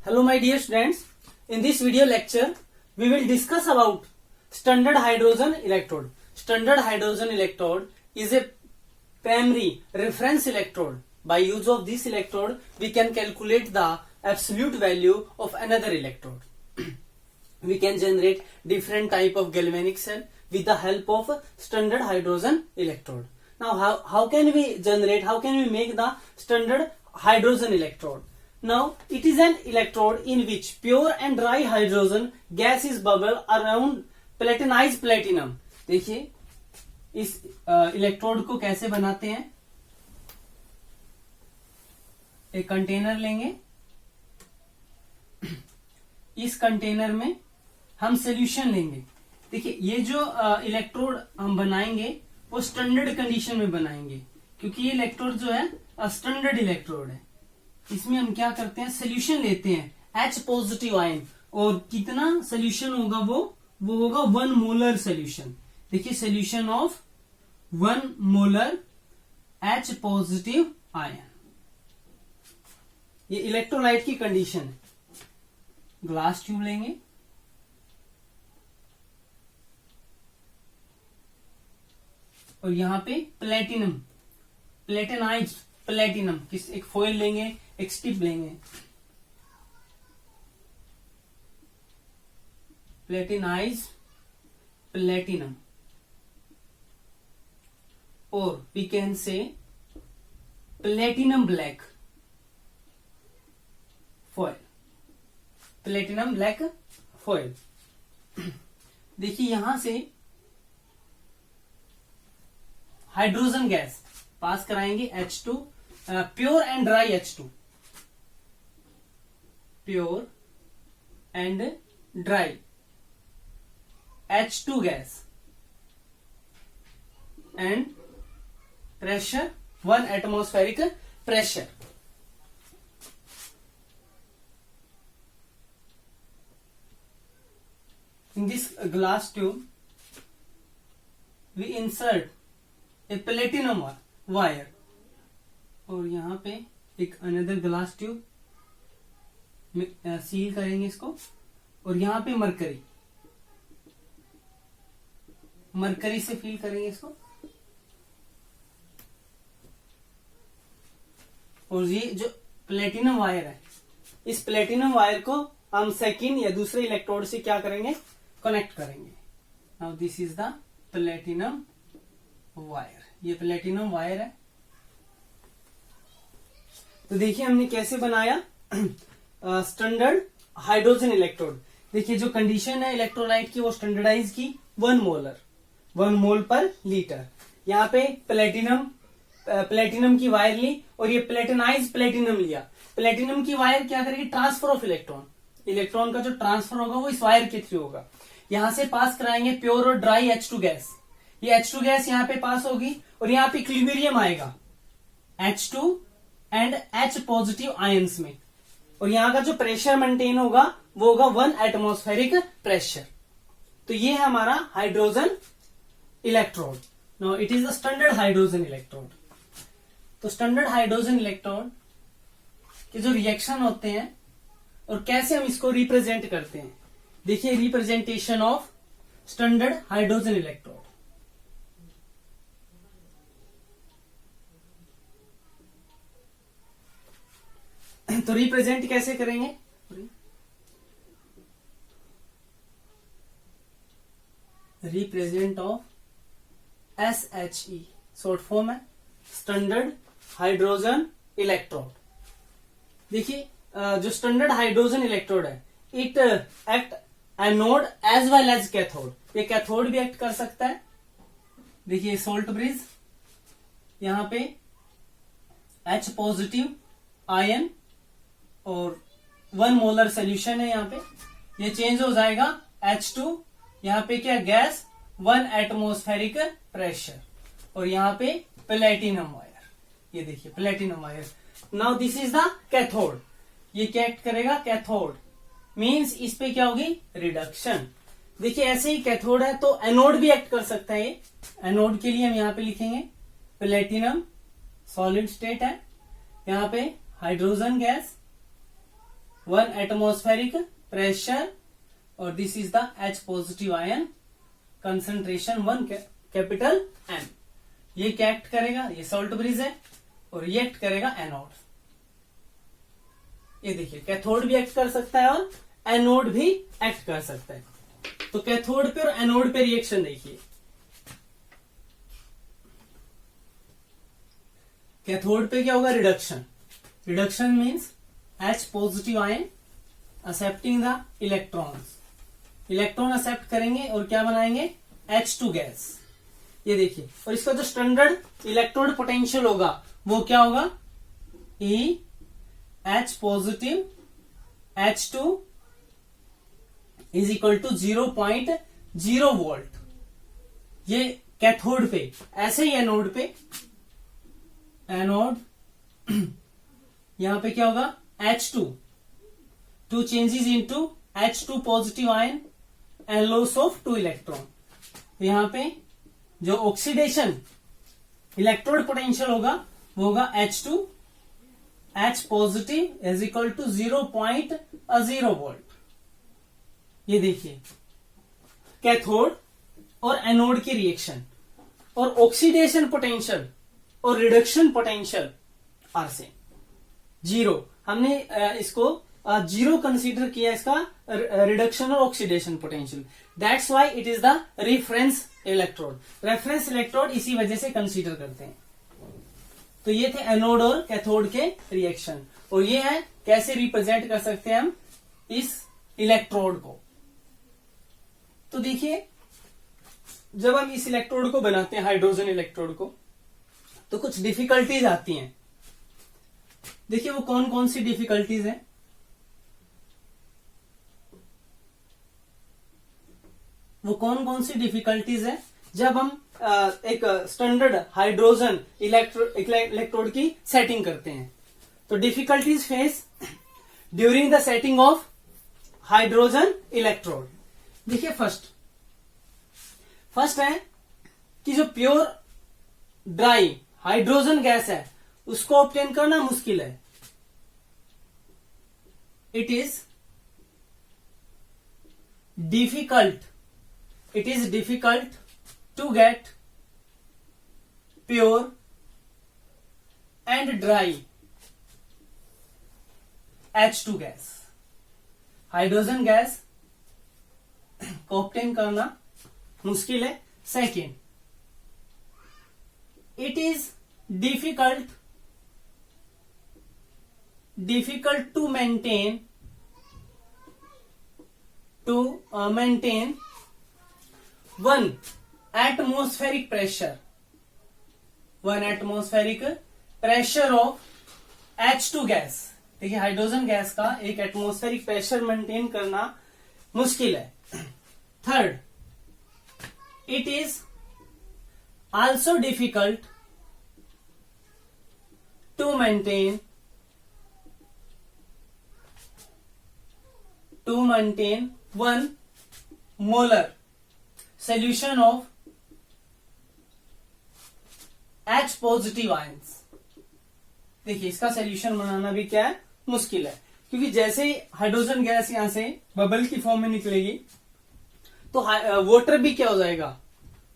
Hello my dear students, in this video lecture we will discuss about standard hydrogen electrode. Standard hydrogen electrode is a primary reference electrode. By use of this electrode we can calculate the absolute value of another electrode. We can generate different type of galvanic cell with the help of standard hydrogen electrode. Now how can we make the standard hydrogen electrode? Now it is an electrode in which pure and dry hydrogen gas is bubble around platinized platinum. देखिए इस electrode को कैसे बनाते हैं. एक container लेंगे, इस container में हम सोल्यूशन लेंगे. देखिए ये जो इलेक्ट्रोड हम बनाएंगे वो स्टैंडर्ड कंडीशन में बनाएंगे, क्योंकि ये इलेक्ट्रोड जो है स्टैंडर्ड इलेक्ट्रोड है. इसमें हम क्या करते हैं, सोल्यूशन लेते हैं H पॉजिटिव आयन, और कितना सोल्यूशन होगा वो होगा 1 मोलर सोल्यूशन. देखिए solution of 1 molar H positive ion. ये इलेक्ट्रोलाइट की कंडीशन है. ग्लास ट्यूब लेंगे, और यहां पे प्लेटिनाइज्ड प्लेटिनम एक फॉयल लेंगे, एक स्टिप लेंगे. प्लेटिनाइज्ड प्लेटिनम, और we can say platinum black foil. Platinum black foil. देखिए यहां से हाइड्रोजन गैस पास कराएंगे H2, pure and dry H2, pure and dry H2 gas, and pressure 1 atmospheric pressure. In this glass tube we insert a platinum wire, और यहां पे एक another glass tube seal करेंगे इसको, और यहां पे मरकरी से फिल करेंगे इसको. और ये जो प्लेटिनम वायर है, इस प्लेटिनम वायर को हम सेकंड या दूसरे इलेक्ट्रोड से क्या करेंगे, कनेक्ट करेंगे. Now this is the platinum wire. ये प्लेटिनम वायर है. तो देखिए हमने कैसे बनाया स्टैंडर्ड हाइड्रोजन इलेक्ट्रोड. देखिए जो कंडीशन है इलेक्ट्रोलाइट की वो स्टैंडर्डाइज की 1 मोल पर लीटर. यहाँ पे प्लेटिनम की वायर ली, और ये प्लेटिनाइज प्लेटिनम लिया. प्लेटिनम की वायर क्या करेगी, ट्रांसफर ऑफ इलेक्ट्रॉन का जो ट्रांसफर होगा वो इस वायर के थ्रू होगा. यहां से पास कराएंगे प्योर और ड्राई H2 गैस. ये H2 गैस यहां पे पास होगी, और यहां पे इक्विलिब्रियम आएगा H2 and H positive ions में, और यहां का जो प्रेशर मेंटेन होगा वो होगा 1 एटमॉस्फेरिक प्रेशर. तो ये है हमारा hydrogen electrode. No it is the standard hydrogen electrode. तो स्टैंडर्ड हाइड्रोजन इलेक्ट्रोड के जो रिएक्शन होते हैं और कैसे हम इसको रिप्रेजेंट करते हैं. देखिए representation of standard hydrogen electrode. तो रिप्रेजेंट कैसे करेंगे, represent of SHE short form है स्टैंडर्ड हाइड्रोजन इलेक्ट्रोड. देखिए जो स्टैंडर्ड हाइड्रोजन इलेक्ट्रोड है it act anode as well as cathode. ये कैथोड भी एक्ट कर सकता है. देखिए सोल्ट ब्रिज, यहां पे H पॉजिटिव आयन और 1 मोलर सोल्यूशन है. यहां पे ये चेंज हो जाएगा H2, यहां पे क्या गैस 1 एटमॉस्फेरिक प्रेशर, और यहां पे प्लेटिनम वायर. ये देखिए platinum wire. Now this is the cathode. ये क्या एक्ट करेगा, कैथोड मीन्स इस पे क्या होगी, रिडक्शन. देखिए ऐसे ही कैथोड है तो एनोड भी एक्ट कर सकता है. ये एनोड के लिए हम यहां पे लिखेंगे प्लेटिनम सॉलिड स्टेट है, यहां पे हाइड्रोजन गैस 1 एटमॉस्फेरिक प्रेशर और this is the H positive ion concentration 1 capital M। ये क्या एक्ट करेगा, ये सॉल्ट ब्रिज है और ये एक्ट करेगा एनोड। ये देखिए कैथोड भी एक्ट कर सकता है और एनोड भी एक्ट कर सकता है। तो कैथोड पे और एनोड पे रिएक्शन देखिए। कैथोड पे क्या होगा, reduction. Reduction means H positive ion accepting the electrons, electron accept करेंगे और क्या बनाएंगे, H2 गैस। ये देखिए, और इसका जो स्टैंडर्ड इलेक्ट्रोड पोटेंशियल होगा वो क्या होगा, E H positive H2 is equal to 0.0 volt. ये कैथोड पे, ऐसे ही एनोड पे, एनोड यहां पे क्या होगा, H2 2 changes into H2 positive ion and loss of 2 electron. यहां पे जो ऑक्सीडेशन इलेक्ट्रोड पोटेंशियल होगा वो होगा H2 H positive is equal to 0.0 volt. ये देखिए कैथोड और एनोड की रिएक्शन, और ऑक्सीडेशन पोटेंशियल और reduction potential are same, zero. हमने इसको जीरो कंसीडर किया, इसका रिडक्शन और oxidation potential. That's why it is the reference electrode. Reference electrode इसी वजह से कंसीडर करते हैं। तो ये थे एनोड और कैथोड के रिएक्शन, और ये है कैसे रिप्रेजेंट कर सकते हैं हम इस इलेक्ट्रोड को। तो देखिए जब हम इस इलेक्ट्रोड को बनाते हैं, हाइड्रोजन इलेक्ट्रोड को, तो कुछ डिफिकल्टीज आती हैं। देखिए वो कौन कौन सी डिफिकल्टीज हैं। वो कौन कौन सी डिफिकल्टीज है जब हम एक स्टैंडर्ड हाइड्रोजन इलेक्ट्रोड की सेटिंग करते हैं। तो difficulties face during the setting of hydrogen electrode. देखिए फर्स्ट है कि जो प्योर ड्राई हाइड्रोजन गैस है उसको ऑब्टेन करना मुश्किल है। It is difficult to get pure and dry H2 gas. Hydrogen gas को ऑब्टेन करना मुश्किल है। Second, it is difficult to maintain 1 atmospheric pressure of H2 gas. देखिए हाइड्रोजन गैस का एक एटमॉस्फेरिक प्रेशर मेंटेन करना मुश्किल है। Third, it is also difficult to maintain 1 molar solution of H positive ions. देखिए इसका सोल्यूशन बनाना भी क्या है, मुश्किल है, क्योंकि जैसे ही हाइड्रोजन गैस यहां से बबल की फॉर्म में निकलेगी तो वाटर भी क्या हो जाएगा,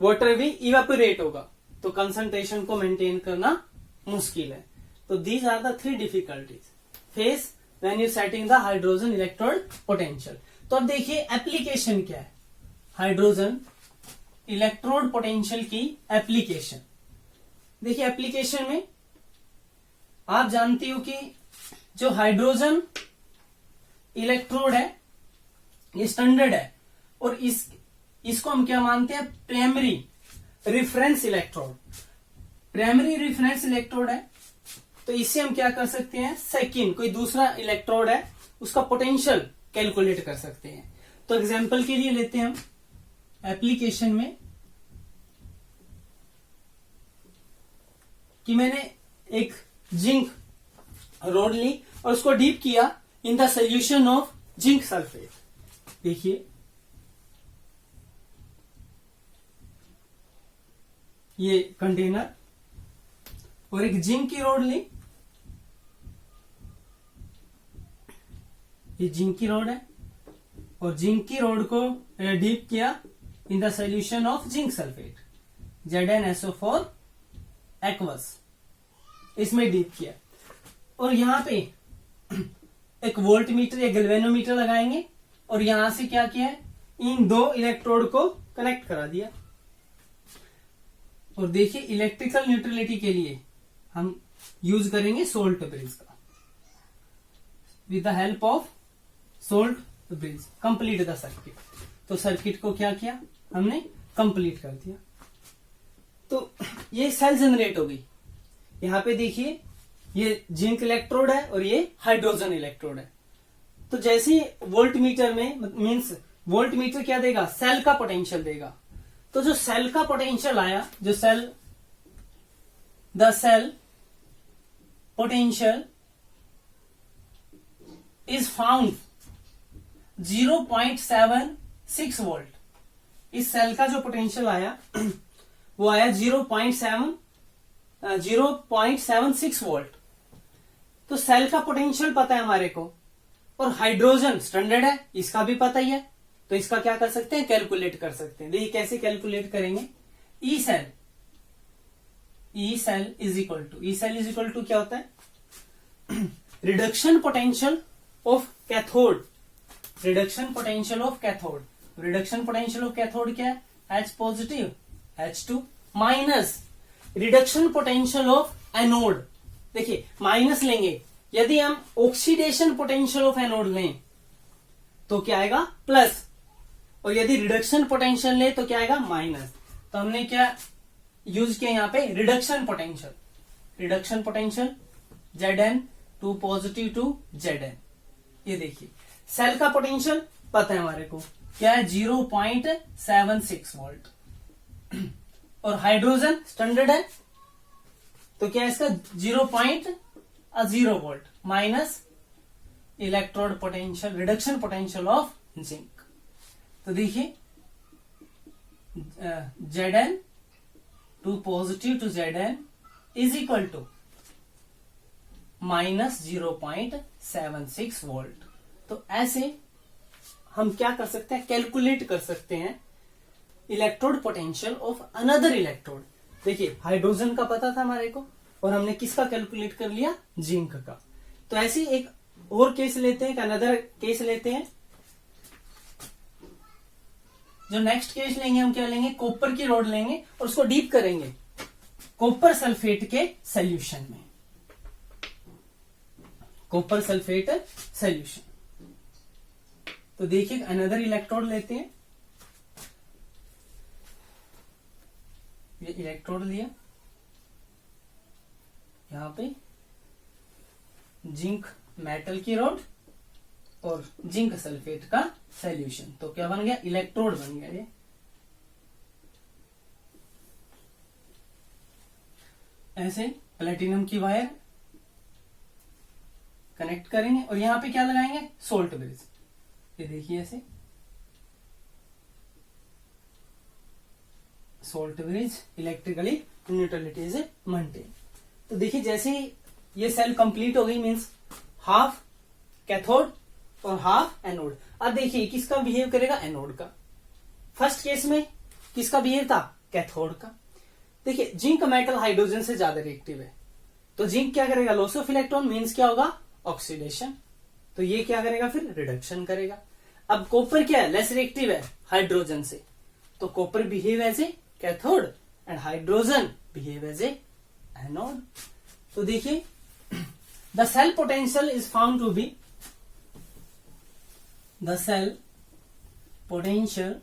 वाटर भी इवेपोरेट होगा, तो कंसंट्रेशन को मेंटेन करना मुश्किल है। तो these are the 3 difficulties face when you setting the hydrogen electrode potential. तो अब देखिए एप्लीकेशन क्या है हाइड्रोजन इलेक्ट्रोड पोटेंशियल की एप्लीकेशन। देखिए एप्लीकेशन में आप जानती हो कि जो हाइड्रोजन इलेक्ट्रोड है ये स्टैंडर्ड है, और इसको हम क्या मानते हैं, primary reference electrode. Primary reference electrode है तो इससे हम क्या कर सकते हैं, सेकेंड कोई दूसरा इलेक्ट्रोड है उसका पोटेंशियल कैलकुलेट कर सकते हैं। तो एग्जांपल के लिए लेते हैं हम एप्लीकेशन में कि मैंने एक जिंक रॉड ली और उसको डीप किया in the solution of zinc sulphate. देखिए ये कंटेनर, और एक जिंक की रॉड ली ये जिंक की रॉड है और जिंक की रॉड को डीप किया in the solution of zinc sulphate ZnSO4 aqueous, इसमें डीप किया और यहां पे एक वोल्ट मीटर या गैल्वेनोमीटर लगाएंगे और यहां से क्या किया है, इन दो इलेक्ट्रोड को कनेक्ट करा दिया। और देखिए इलेक्ट्रिकल न्यूट्रलिटी के लिए हम यूज करेंगे सोल्ट ब्रिज का, with the help of salt bridge complete the circuit. तो सर्किट को क्या किया हमने, कंप्लीट कर दिया। तो ये सेल जनरेट हो गई। यहां पे देखिए ये जिंक इलेक्ट्रोड है और ये हाइड्रोजन इलेक्ट्रोड है। तो जैसे वोल्ट मीटर में मीन्स वोल्ट मीटर क्या देगा, सेल का पोटेंशियल देगा। तो जो सेल का पोटेंशियल आया, जो the cell potential is found 0.76 volt. इस सेल का जो पोटेंशियल आया वो आया 0.76 वोल्ट। तो सेल का पोटेंशियल पता है हमारे को और हाइड्रोजन स्टैंडर्ड है, इसका भी पता ही है। तो इसका क्या कर सकते हैं, कैलकुलेट कर सकते हैं। देखिए कैसे कैलकुलेट करेंगे। E cell is equal to क्या होता है, reduction potential of cathode. Reduction potential of cathode क्या है, H positive H2 minus reduction potential of anode. देखिए माइनस लेंगे, यदि हम ऑक्सीडेशन पोटेंशियल ऑफ एनोड लें तो क्या आएगा, प्लस, और यदि रिडक्शन पोटेंशियल ले तो क्या आएगा, माइनस। तो हमने क्या यूज किया यहां पे, reduction potential Zn to positive to Zn। ये देखिए सेल का पोटेंशियल पता है हमारे को, क्या है 0.76 वोल्ट और हाइड्रोजन स्टैंडर्ड है तो क्या है इसका 0.0 volt minus electrode potential, reduction potential of zinc. तो देखिए Zn to positive to Zn is equal to minus 0.76 volt. तो ऐसे हम क्या कर सकते हैं, कैलकुलेट कर सकते हैं electrode potential of another electrode. देखिए हाइड्रोजन का पता था हमारे को और हमने किसका कैलकुलेट कर लिया, जिंक का। तो ऐसे एक और केस लेते हैं, अनदर केस लेते हैं। जो नेक्स्ट केस लेंगे हम क्या लेंगे, कॉपर की रॉड लेंगे और उसको डीप करेंगे कॉपर सल्फेट के सॉल्यूशन में, कॉपर सल्फेट सॉल्यूशन। तो देखिए अनदर इलेक्ट्रोड लेते हैं, ये इलेक्ट्रोड लिया, यहां पे जिंक मेटल की रॉड और जिंक सल्फेट का सॉल्यूशन। तो क्या बन गया, इलेक्ट्रोड बन गया ये। ऐसे प्लेटिनम की वायर कनेक्ट करेंगे और यहां पे क्या लगाएंगे, सोल्ट ब्रिज। ये देखिए ऐसे salt bridge, electrically neutrality is maintain. तो देखिए जैसे ही ये सेल कंप्लीट हो गई, मींस हाफ कैथोड और हाफ एनोड। अब देखिए किसका बिहेव करेगा, एनोड का। फर्स्ट केस में किसका बिहेव था, कैथोड का। देखिए जिंक मेटल हाइड्रोजन से ज्यादा रिएक्टिव है, तो जिंक क्या करेगा, लॉस ऑफ इलेक्ट्रॉन, मींस क्या होगा, ऑक्सीडेशन। तो ये क्या करेगा, फिर रिडक्शन करेगा। अब कॉपर क्या है, लेस रिएक्टिव है हाइड्रोजन से, तो copper behave as a cathode and hydrogen behave as a anode. तो देखिए the cell potential is found to be, the cell potential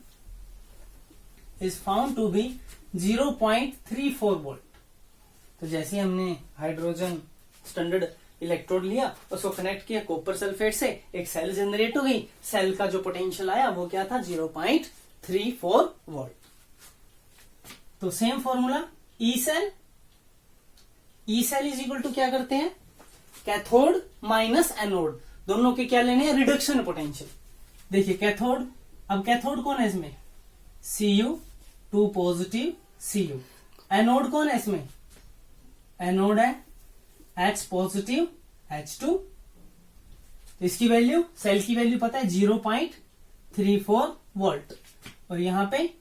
is found to be 0.34 volt. तो जैसे हमने हाइड्रोजन स्टैंडर्ड इलेक्ट्रोड लिया, उसको कनेक्ट किया कॉपर सल्फेट से, एक सेल जनरेट हो गई। सेल का जो पोटेंशियल आया वो क्या था, 0.34 वोल्ट। तो same formula, E cell is equal to क्या करते हैं, कैथोड माइनस एनोड, दोनों के क्या लेने हैं, रिडक्शन पोटेंशियल। देखिए कैथोड, अब कैथोड कौन है इसमें, Cu, 2 पॉजिटिव Cu। एनोड कौन है इसमें, एनोड है H पॉजिटिव H2 तो इसकी वैल्यू, सेल की वैल्यू पता है 0.34 वोल्ट। और यहां पे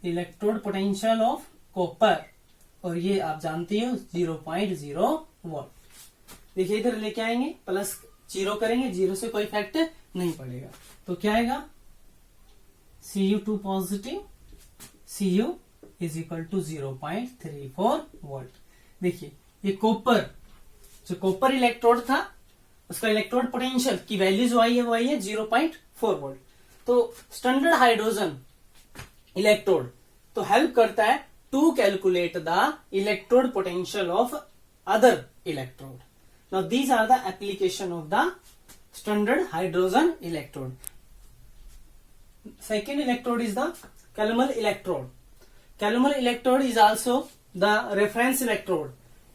इलेक्ट्रोड पोटेंशियल ऑफ कॉपर, और ये आप जानते हो 0.0 वोल्ट। देखिए इधर लेके आएंगे, प्लस 0 करेंगे, 0 से कोई इफेक्ट नहीं पड़ेगा। तो क्या आएगा, Cu2 positive, Cu is equal to 0.34 volt. देखिए ये कॉपर, जो कॉपर इलेक्ट्रोड था उसका इलेक्ट्रोड पोटेंशियल की वैल्यू जो आई है वो आई है 0.4 वोल्ट। तो स्टैंडर्ड हाइड्रोजन इलेक्ट्रोड तो हेल्प करता है to calculate the electrode potential of other electrode. Now these are the application of the standard hydrogen electrode. Second electrode is the Calomel electrode. Calomel electrode is also the reference electrode.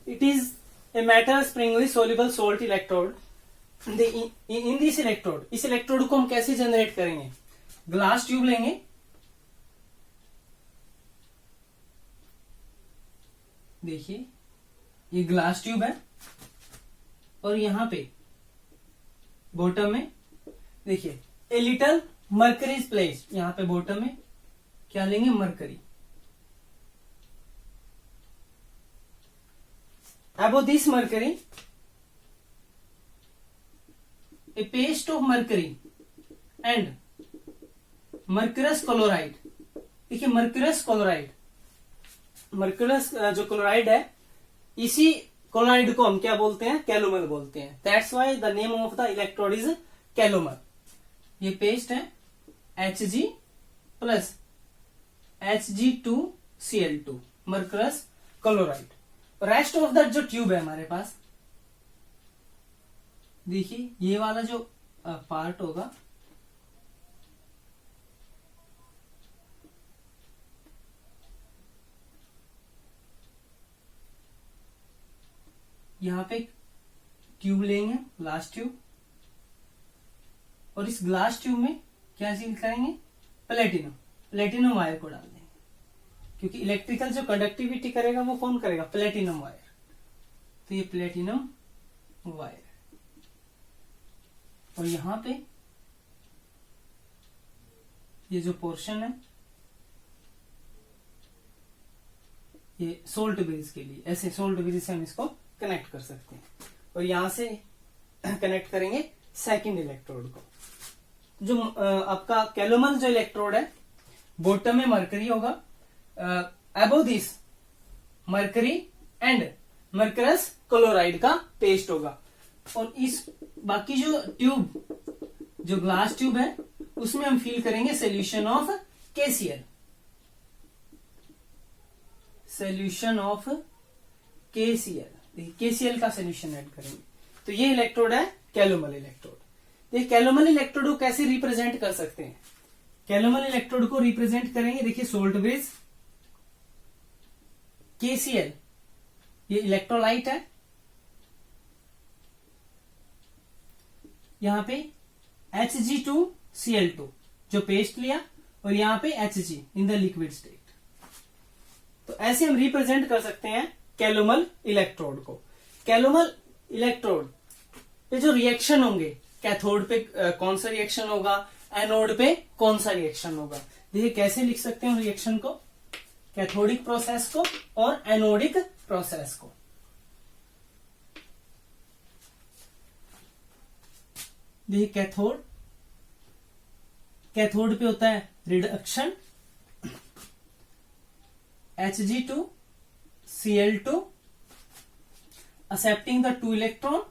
It is a metal springly soluble salt electrode. In this electrode, इस electrode को हम कैसे generate करेंगे, glass tube लेंगे, देखिए ये glass tube है, और यहां पे बॉटम में देखिए a little mercury is placed. यहां पे बॉटम में क्या लेंगे, mercury. Above this mercury A paste of mercury and mercurous chloride. देखिए मर्क्यूरस क्लोराइड, मर्क्यूरस जो क्लोराइड है, इसी क्लोराइड को हम क्या बोलते हैं, कैलोमल बोलते हैं। That's why the name of the electrode is calomel. ये पेस्ट है Hg plus Hg2Cl2 mercurous chloride. Rest of that जो ट्यूब है हमारे पास, देखिए ये वाला जो पार्ट होगा, यहां पे ट्यूब लेंगे, ग्लास ट्यूब, और इस ग्लास ट्यूब में क्या सील करेंगे, प्लेटिनम, प्लेटिनम वायर को डाल देंगे, क्योंकि इलेक्ट्रिकल जो कंडक्टिविटी करेगा वो कौन करेगा, प्लेटिनम वायर। तो ये प्लेटिनम वायर, और यहां पे ये जो पोर्शन है ये सोल्ट ब्रिज के लिए, ऐसे सोल्ट ब्रिज से हम इसको कनेक्ट कर सकते हैं। और यहां से कनेक्ट करेंगे सेकंड इलेक्ट्रोड को। जो आपका कैलोमल जो इलेक्ट्रोड है, बॉटम में मरकरी होगा, above this mercury and mercurous chloride का पेस्ट होगा, और इस बाकी जो ट्यूब, जो ग्लास ट्यूब है, उसमें हम फिल करेंगे solution of KCl, solution of KCl, KCl का सोल्यूशन ऐड करेंगे। तो ये इलेक्ट्रोड है कैलोमल इलेक्ट्रोड। ये कैलोमल इलेक्ट्रोड को कैसे रिप्रेजेंट कर सकते हैं, कैलोमल इलेक्ट्रोड को रिप्रेजेंट करेंगे, देखिए सोल्ट ब्रिज, KCl ये इलेक्ट्रोलाइट है, यहां पे Hg2Cl2 जो पेस्ट लिया, और यहां पे Hg in the liquid state. तो ऐसे हम रिप्रेजेंट कर सकते हैं कैलोमल इलेक्ट्रोड को। कैलोमल इलेक्ट्रोड पे जो रिएक्शन होंगे, कैथोड पे कौन सा रिएक्शन होगा, एनोड पे कौन सा रिएक्शन होगा, देखिए कैसे लिख सकते हैं रिएक्शन को, कैथोडिक प्रोसेस को और एनोडिक प्रोसेस को। देखिए कैथोड, कैथोड पे होता है reduction, Hg2Cl2 accepting the 2 electron,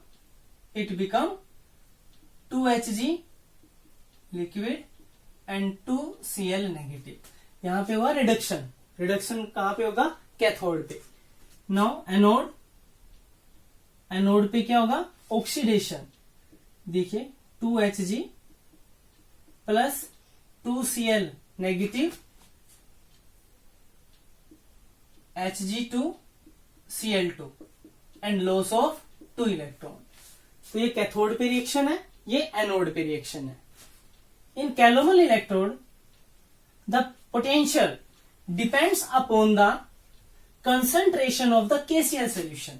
it become 2Hg liquid and 2Cl negative। यहां पे हुआ रिडक्शन, रिडक्शन कहां पे होगा, कैथोड पे। नाउ एनोड, एनोड पे क्या होगा, ऑक्सीडेशन, देखिए 2Hg plus 2Cl negative, Hg2Cl2 and loss of 2 electron. तो ये कैथोड पे रिएक्शन है, ये एनोड पे रिएक्शन है। In calomel electrode the potential depends upon the concentration of the KCl solution.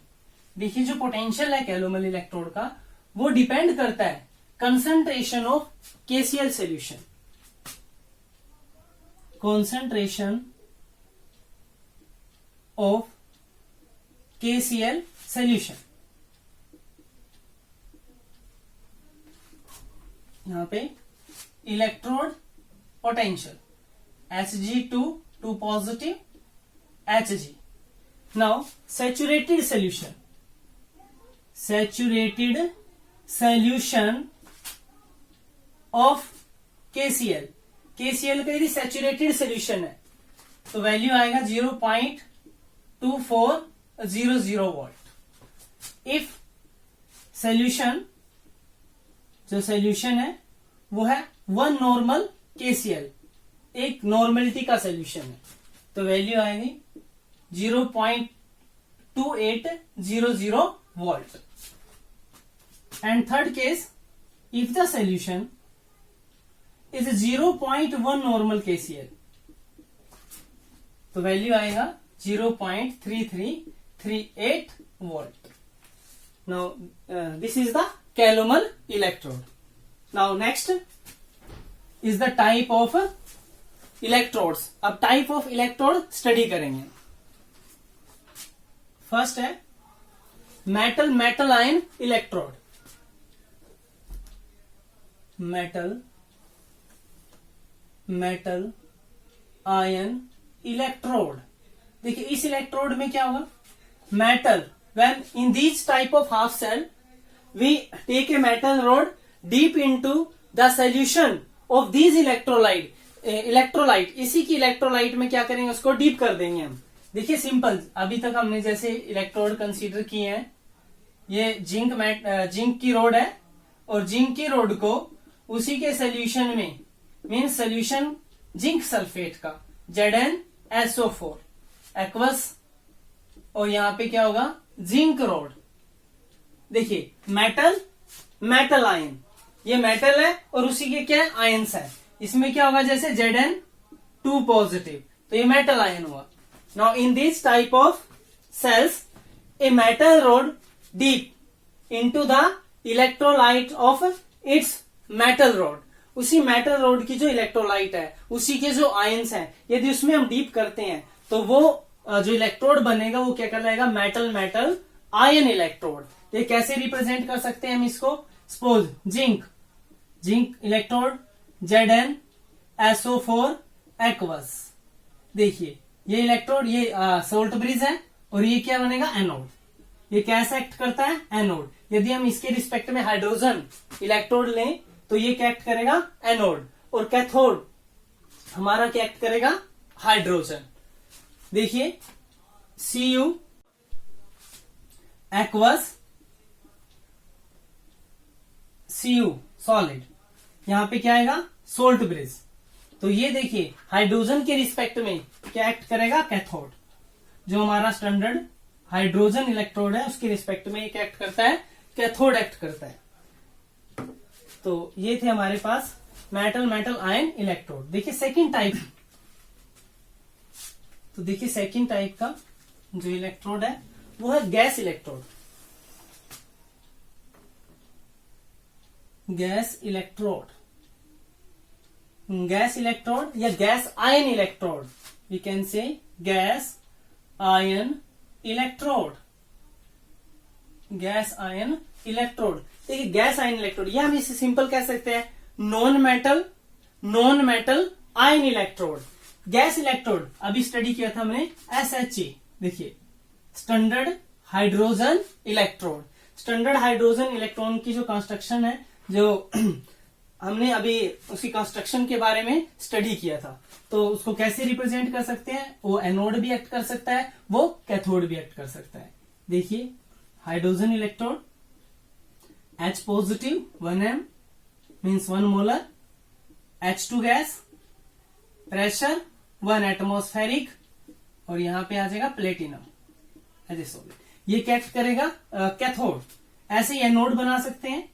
देखिए जो पोटेंशियल है कैलोमल इलेक्ट्रोड का, वो डिपेंड करता है concentration of KCl solution, concentration of KCl solution. यहां पे electrode potential Hg2 2 positive Hg। Now saturated solution, saturated solution of KCl, KCl का यदि सैचुरेटेड सॉल्यूशन है तो वैल्यू आएगा 0.2400 वोल्ट। इफ सॉल्यूशन, जो सॉल्यूशन है वो है 1 नॉर्मल KCl, एक नॉर्मलिटी का सॉल्यूशन है, तो वैल्यू आएगी 0.2800 volt. And third case, if the solution is 0.1 normal KCl, तो वैल्यू आएगा 0.3338 volt. Now this is the calomel electrode. Now next is the type of electrodes. अब टाइप ऑफ इलेक्ट्रोड स्टडी करेंगे। First है metal metal ion electrode, metal metal ion electrode. देखिए इस electrode में क्या होगा, metal, when in this type of half cell we take a metal rod dip into the solution of this electrolyte, electrolyte, इसी की electrolyte में क्या करेंगे, उसको डीप कर देंगे हम। देखिए सिंपल, अभी तक हमने जैसे इलेक्ट्रोड कंसीडर किए हैं, ये जिंक की रोड है और जिंक की रोड को उसी के सोल्यूशन में, मीन सोल्यूशन जिंक सल्फेट का ZnSO4 एक्वस, और यहां पे क्या होगा जिंक रोड। देखिए मेटल मेटल आयन, ये मेटल है और उसी के क्या आयन्स है, इसमें क्या होगा जैसे Zn2 पॉजिटिव, तो ये मेटल आयन हुआ। Now in this type of cells a metal rod dip into the electrolyte of its metal rod, उसी मेटल रोड की जो इलेक्ट्रोलाइट है, उसी के जो आयन्स हैं, यदि उसमें हम डीप करते हैं तो वो जो इलेक्ट्रोड बनेगा वो क्या कहलाएगा, मेटल मेटल आयन इलेक्ट्रोड। ये कैसे रिप्रेजेंट कर सकते हैं हम इसको, suppose zinc electrode ZnSO4 aqueous. देखिए ये इलेक्ट्रोड, ये सोल्ट ब्रिज है और ये क्या बनेगा एनोड। ये कैसे एक्ट करता है, एनोड। यदि हम इसके रिस्पेक्ट में हाइड्रोजन इलेक्ट्रोड लें तो ये क्या एक्ट करेगा, एनोड, और कैथोड हमारा क्या एक्ट करेगा, हाइड्रोजन। देखिए Cu एक्वस, Cu सॉलिड, यहां पे क्या आएगा सोल्ट ब्रिज। तो ये देखिए हाइड्रोजन के रिस्पेक्ट में क्या एक्ट करेगा, कैथोड। जो हमारा स्टैंडर्ड हाइड्रोजन इलेक्ट्रोड है उसके रिस्पेक्ट में ये क्या एक्ट करता है, कैथोड एक्ट करता है। तो ये थे हमारे पास मेटल मेटल आयन इलेक्ट्रोड। देखिए सेकंड टाइप, तो देखिए सेकंड टाइप का जो इलेक्ट्रोड है वो है gas electrode. Gas electrode, gas electrode या gas ion electrode, we can say gas ion electrode, gas ion electrode. देखिए गैस आयन इलेक्ट्रोड, या हम इसे सिंपल कह सकते हैं non metal ion electrode. Gas electrode अभी स्टडी किया था हमने SHE। देखिए standard hydrogen electrode, standard hydrogen electron की जो कंस्ट्रक्शन है, जो हमने अभी उसकी कंस्ट्रक्शन के बारे में स्टडी किया था। तो उसको कैसे रिप्रेजेंट कर सकते हैं, वो एनोड भी एक्ट कर सकता है, वो कैथोड भी एक्ट कर सकता है। देखिए hydrogen electrode H positive 1m means 1 molar, H2 gas, pressure 1 atmospheric, और यहां पे आ जाएगा प्लेटिनम एज ए सॉलिड। ये क्या एक्ट करेगा, कैथोड। ऐसे ही एनोड बना सकते हैं,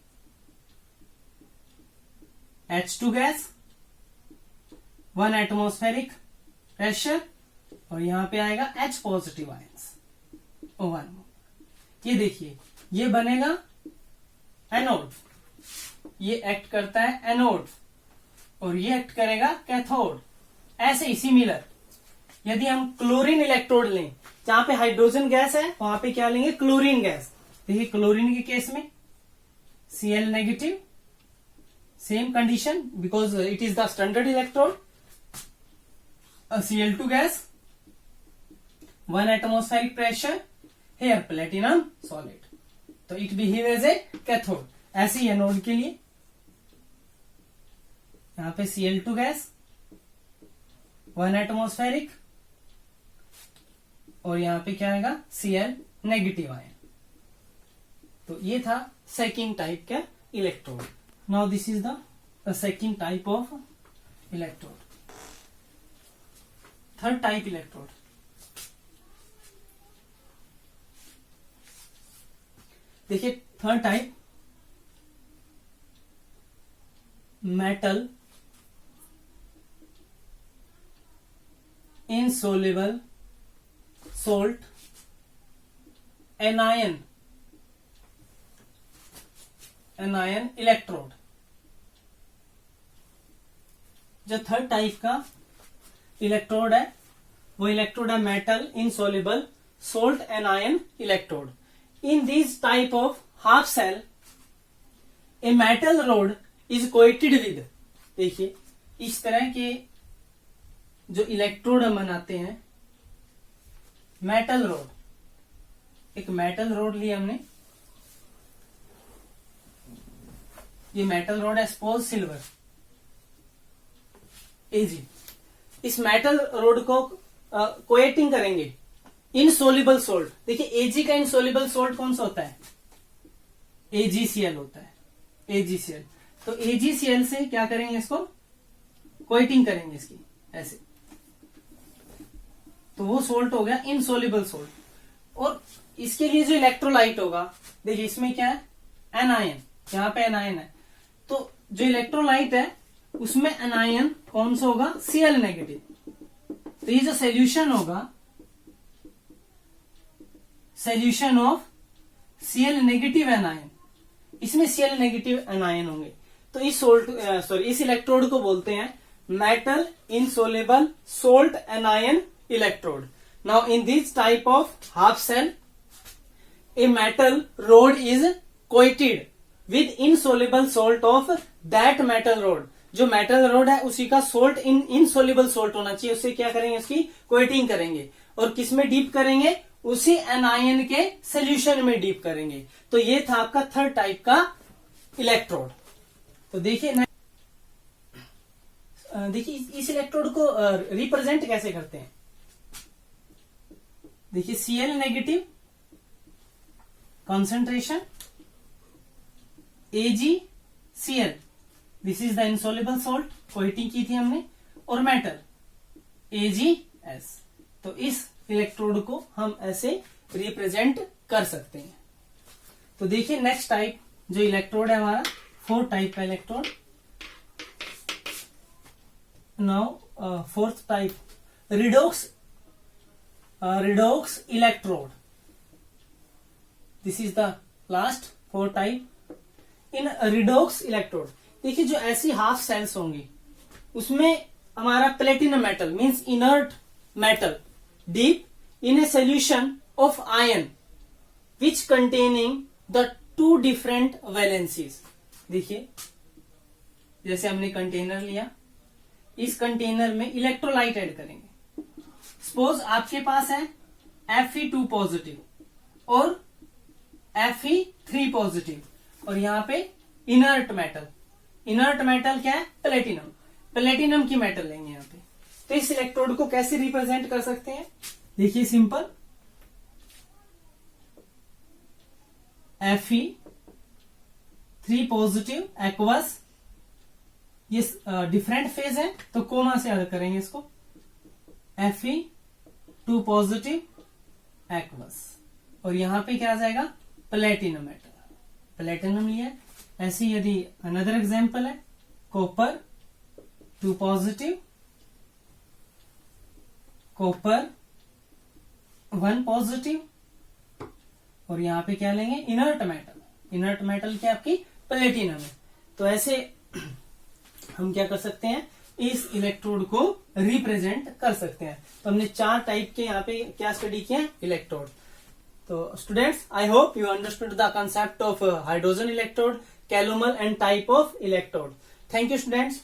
H2 गैस, 1 एटमॉस्फेरिक प्रेशर, और यहां पे आएगा H पॉजिटिव आयंस, 1 मोलर। ये देखिए ये बनेगा एनोड, ये एक्ट करता है एनोड और ये एक्ट करेगा कैथोड। ऐसे ही सिमिलर यदि हम क्लोरीन इलेक्ट्रोड लें, जहां पे हाइड्रोजन गैस है वहां पे क्या लेंगे, क्लोरीन गैस। देखिए क्लोरीन के केस में Cl negative, same condition because it is the standard electrode, Cl2 gas, 1 atmospheric pressure, here platinum solid, तो it behave as a cathode. ऐसे ही एनोड के लिए यहां पे Cl2 गैस, 1 atmospheric, और यहां पे क्या आएगा, Cl नेगेटिव आयन। तो ये था सेकेंड टाइप का electrode. Now this is the second type of electrode. Third type electrode, देखिए third type metal insoluble salt anion electrode. जो थर्ड टाइप का इलेक्ट्रोड है वो इलेक्ट्रोड है metal insoluble salt anion electrode. In these type of half cell, a metal rod is coated with, देखिए इस तरह के जो इलेक्ट्रोड हम बनाते हैं, मेटल रोड, एक मेटल रोड लिया हमने, ये मेटल रोड है, सपोज सिल्वर एजी। इस मेटल रोड को कोएटिंग करेंगे इनसोल्युबल सोल्ट। देखिए एजी का इनसोल्युबल सोल्ट कौन सा होता है, AgCl होता है, AgCl। तो AgCl से क्या करेंगे, इसको कोएटिंग करेंगे इसकी ऐसे, तो वो सोल्ट हो गया इनसोल्युबल सोल्ट। और इसके लिए जो इलेक्ट्रोलाइट होगा, देखिए इसमें क्या है, एनायन, यहां पे एनायन है, तो जो इलेक्ट्रोलाइट है उसमें एनायन कौन सा होगा, Cl नेगेटिव। तो ये जो सोल्यूशन होगा, solution of Cl negative anion, इसमें Cl नेगेटिव एनायन होंगे। तो इस इस इलेक्ट्रोड को बोलते हैं metal insoluble salt anion electrode. Now in this type of half cell, a metal rod is coated with insoluble salt of that metal rod. जो metal road है उसी का सोल्ट इनसोल्युबल सोल्ट होना चाहिए, उससे क्या करेंगे, उसकी कोएटिंग करेंगे और किसमें डीप करेंगे, उसी एनायन के सोल्यूशन में डीप करेंगे। तो ये था आपका थर्ड टाइप का इलेक्ट्रोड। तो देखिए इस इलेक्ट्रोड को रिप्रेजेंट कैसे करते हैं। देखिए Cl negative, concentration AgCl, this is the insoluble salt, coating की थी हमने, और मेटल AgS। तो इस इलेक्ट्रोड को हम ऐसे रिप्रेजेंट कर सकते हैं। तो देखिए नेक्स्ट टाइप जो इलेक्ट्रोड है हमारा, फोर्थ टाइप का electrode. Now fourth type redox electrode. This is the last four type in redox electrode. देखिए जो ऐसी हाफ सेल्स होंगी उसमें हमारा platinum metal means inert metal deep in a solution of ion which containing the two different valencies. देखिए जैसे हमने container लिया, इस कंटेनर में इलेक्ट्रोलाइट ऐड करेंगे। सपोज आपके पास है Fe2 पॉजिटिव और Fe3 पॉजिटिव और यहां पे इनर्ट मेटल क्या है, प्लेटिनम की मेटल लेंगे यहां पे। तो इस इलेक्ट्रोड को कैसे रिप्रेजेंट कर सकते हैं, देखिए सिंपल, Fe3 पॉजिटिव एक्वस, ये डिफरेंट फेज है तो कोमा से अलग करेंगे इसको, Fe2 पॉजिटिव एक्वस, और यहां पे क्या आ जाएगा, प्लेटिनम मेटल, प्लेटिनम लिया। ऐसे यदि अनदर एग्जांपल है कॉपर 2 पॉजिटिव, कॉपर 1 पॉजिटिव, और यहां पे क्या लेंगे, इनर्ट मेटल इनर्ट मेटल क्या आपकी प्लेटिनम है। तो ऐसे हम क्या कर सकते हैं, इस इलेक्ट्रोड को रिप्रेजेंट कर सकते हैं। तो हमने 4 टाइप के यहाँ पे क्या स्टडी किया, इलेक्ट्रोड। तो students, I hope you understood the concept of hydrogen electrode, calomel and type of electrode. Thank you students.